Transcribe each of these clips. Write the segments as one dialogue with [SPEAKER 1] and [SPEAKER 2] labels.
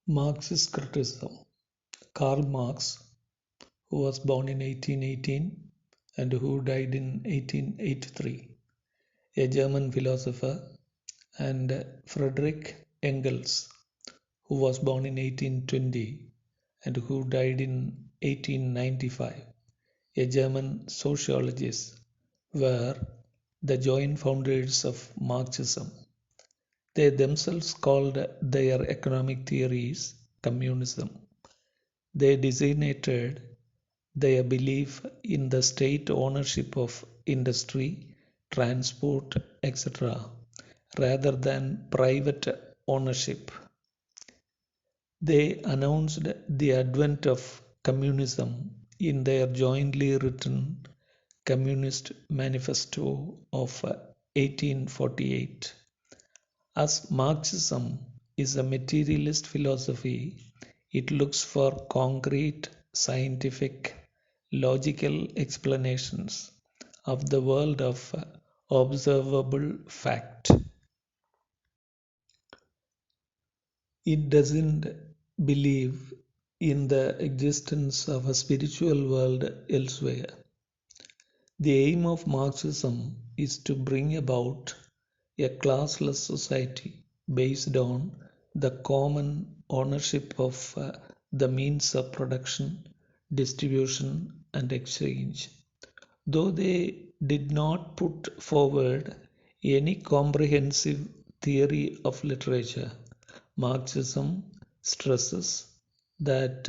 [SPEAKER 1] Marxist criticism. Karl Marx, who was born in 1818 and who died in 1883, a German philosopher, and Friedrich Engels, who was born in 1820 and who died in 1895, a German sociologist, were the joint founders of Marxism. They themselves called their economic theories communism. They designated their belief in the state ownership of industry, transport, etc., rather than private ownership. They announced the advent of communism in their jointly written Communist Manifesto of 1848. As Marxism is a materialist philosophy, it looks for concrete, scientific, logical explanations of the world of observable fact. It doesn't believe in the existence of a spiritual world elsewhere. The aim of Marxism is to bring about a classless society based on the common ownership of the means of production, distribution, and exchange. Though they did not put forward any comprehensive theory of literature, Marxism stresses that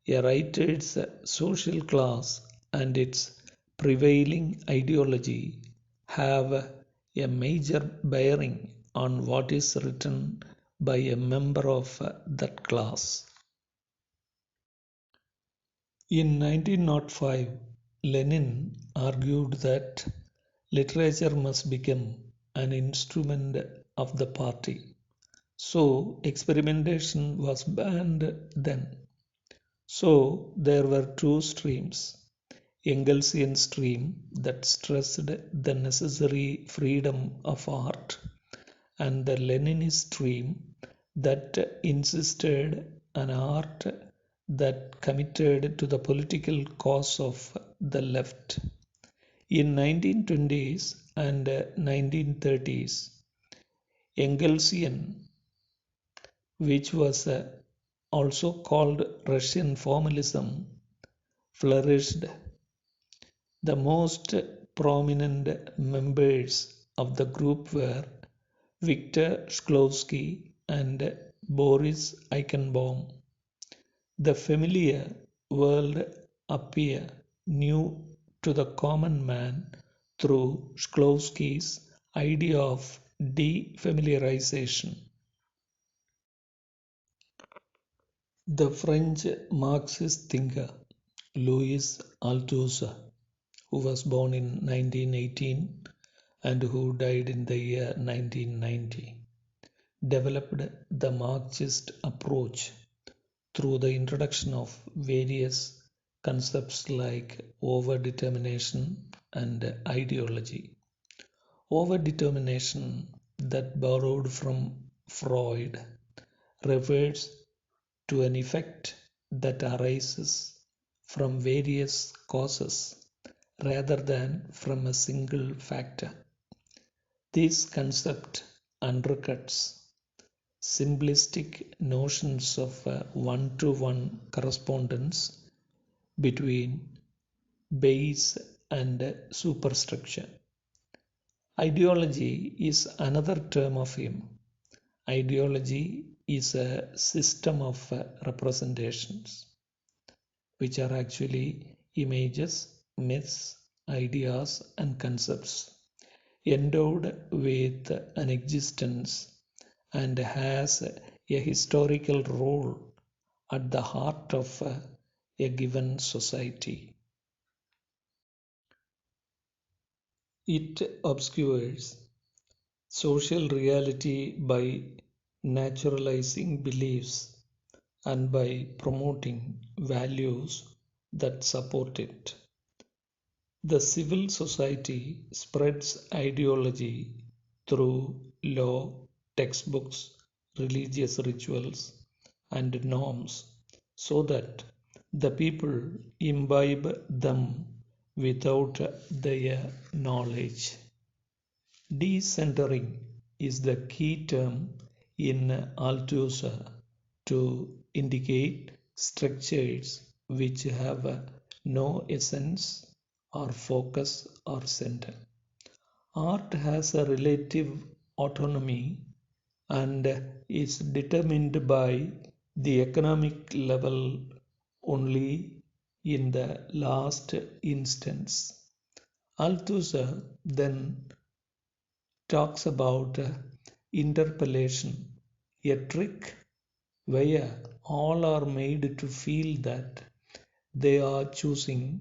[SPEAKER 1] a writer's social class and its prevailing ideology have a major bearing on what is written by a member of that class. In 1905, Lenin argued that literature must become an instrument of the party. So experimentation was banned then. So there were two streams: Engelsian stream that stressed the necessary freedom of art, and the Leninist stream that insisted an art that committed to the political cause of the left. In 1920s and 1930s, Engelsian, which was also called Russian formalism, flourished. The most prominent members of the group were Victor Shklovsky and Boris Eichenbaum. The familiar world appeared new to the common man through Shklovsky's idea of defamiliarization. The French Marxist thinker Louis Althusser, who was born in 1918 and who died in the year 1990, developed the Marxist approach through the introduction of various concepts like overdetermination and ideology. Overdetermination, that borrowed from Freud, refers to an effect that arises from various causes rather than from a single factor. This concept undercuts simplistic notions of one-to-one correspondence between base and superstructure. Ideology is another term of him. Ideology is a system of representations, which are actually images, myths, ideas, and concepts endowed with an existence and has a historical role at the heart of a given society. It obscures social reality by naturalizing beliefs and by promoting values that support it. The civil society spreads ideology through law, textbooks, religious rituals, and norms so that the people imbibe them without their knowledge. Decentering is the key term in Althusser to indicate structures which have no essence or focus or center. Art has a relative autonomy and is determined by the economic level only in the last instance. Althusser then talks about interpellation, a trick where all are made to feel that they are choosing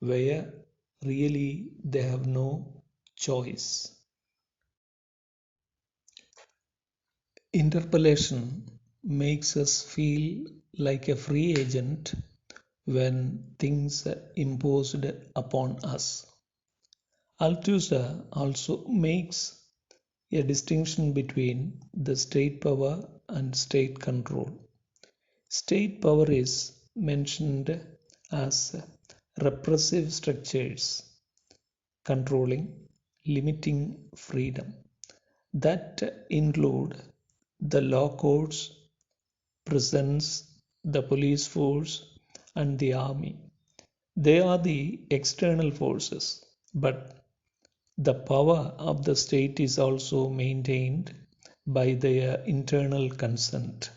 [SPEAKER 1] where really they have no choice. Interpellation makes us feel like a free agent when things are imposed upon us. Althusser also makes a distinction between the state power and state control. State power is mentioned as repressive structures controlling, limiting freedom that include the law courts, prisons, the police force, and the army. They are the external forces, but the power of the state is also maintained by their internal consent.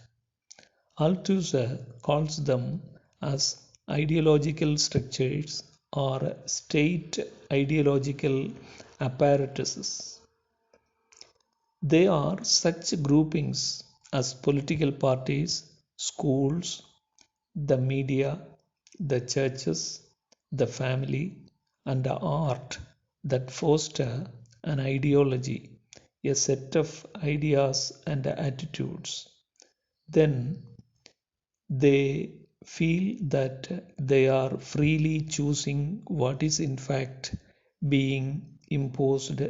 [SPEAKER 1] Althusser calls them as ideological structures or state ideological apparatuses. They are such groupings as political parties, schools, the media, the churches, the family, and the art that foster an ideology, a set of ideas and attitudes. Then they feel that they are freely choosing what is in fact being imposed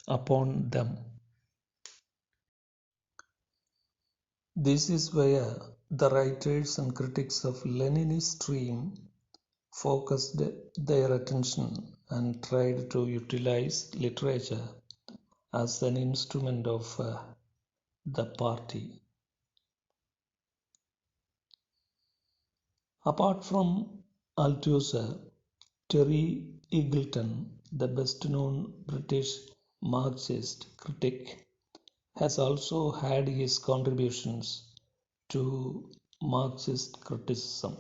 [SPEAKER 1] upon them. This is where the writers and critics of Leninist stream focused their attention and tried to utilize literature as an instrument of the party. Apart from Althusser, Terry Eagleton, the best known British Marxist critic, has also had his contributions to Marxist criticism.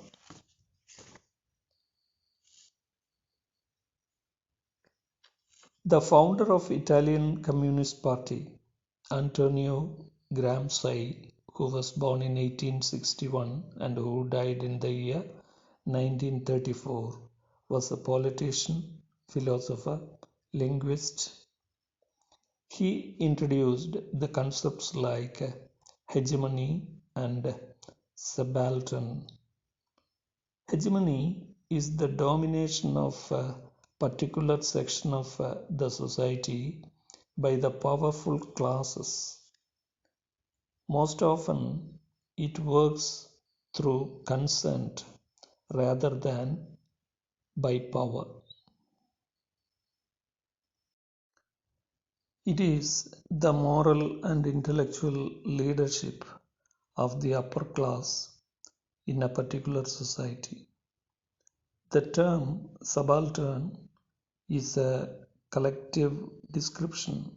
[SPEAKER 1] The founder of Italian Communist Party, Antonio Gramsci, who was born in 1861 and who died in the year 1934, was a politician, philosopher, linguist. He introduced the concepts like hegemony and subaltern. Hegemony is the domination of a particular section of the society by the powerful classes. Most often, it works through consent rather than by power. It is the moral and intellectual leadership of the upper class in a particular society. The term subaltern is a collective description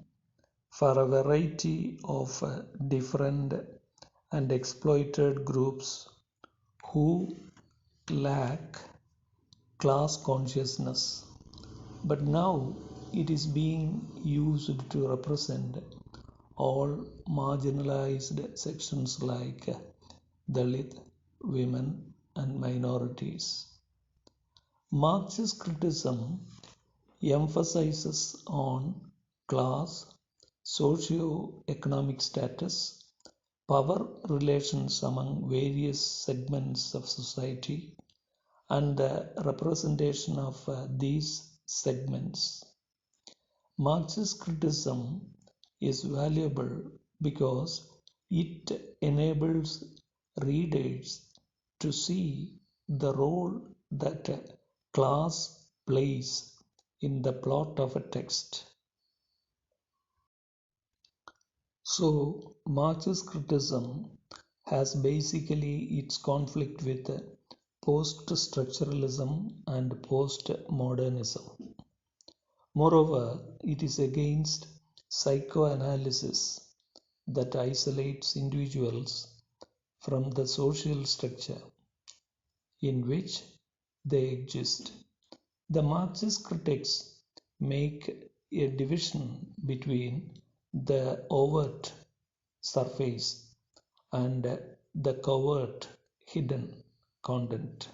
[SPEAKER 1] for a variety of different and exploited groups who lack class consciousness, but now it is being used to represent all marginalized sections like Dalit, women, and minorities. Marxist criticism emphasizes on class, socio-economic status, power relations among various segments of society, and the representation of these segments. Marxist criticism is valuable because it enables readers to see the role that class plays in the plot of a text. So, Marxist criticism has basically its conflict with post-structuralism and post-modernism. Moreover, it is against psychoanalysis that isolates individuals from the social structure in which they exist. The Marxist critics make a division between the overt surface and the covert hidden content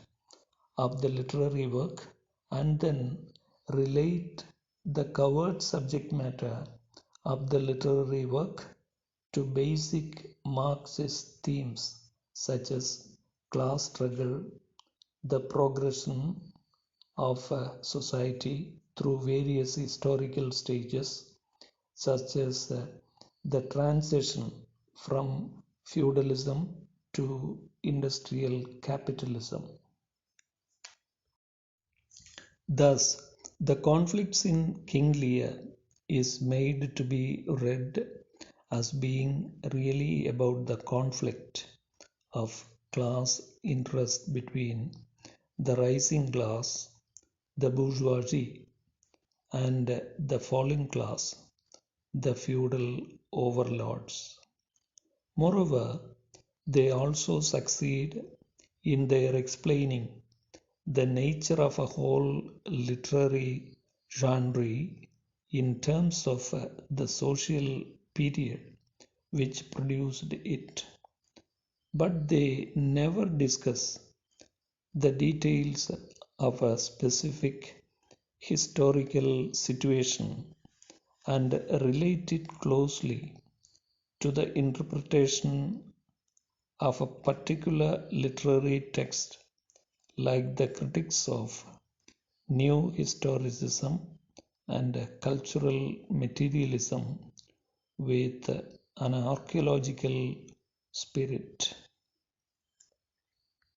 [SPEAKER 1] of the literary work, and then relate the covert subject matter of the literary work to basic Marxist themes such as class struggle, the progression of society through various historical stages, such as the transition from feudalism to industrial capitalism. Thus, the conflicts in King Lear is made to be read as being really about the conflict of class interest between the rising class, the bourgeoisie, and the falling class, the feudal overlords. Moreover, they also succeed in their explaining the nature of a whole literary genre in terms of the social period which produced it. But they never discuss the details of a specific historical situation and relate it closely to the interpretation of a particular literary text, like the critics of New Historicism and cultural materialism with an archaeological spirit.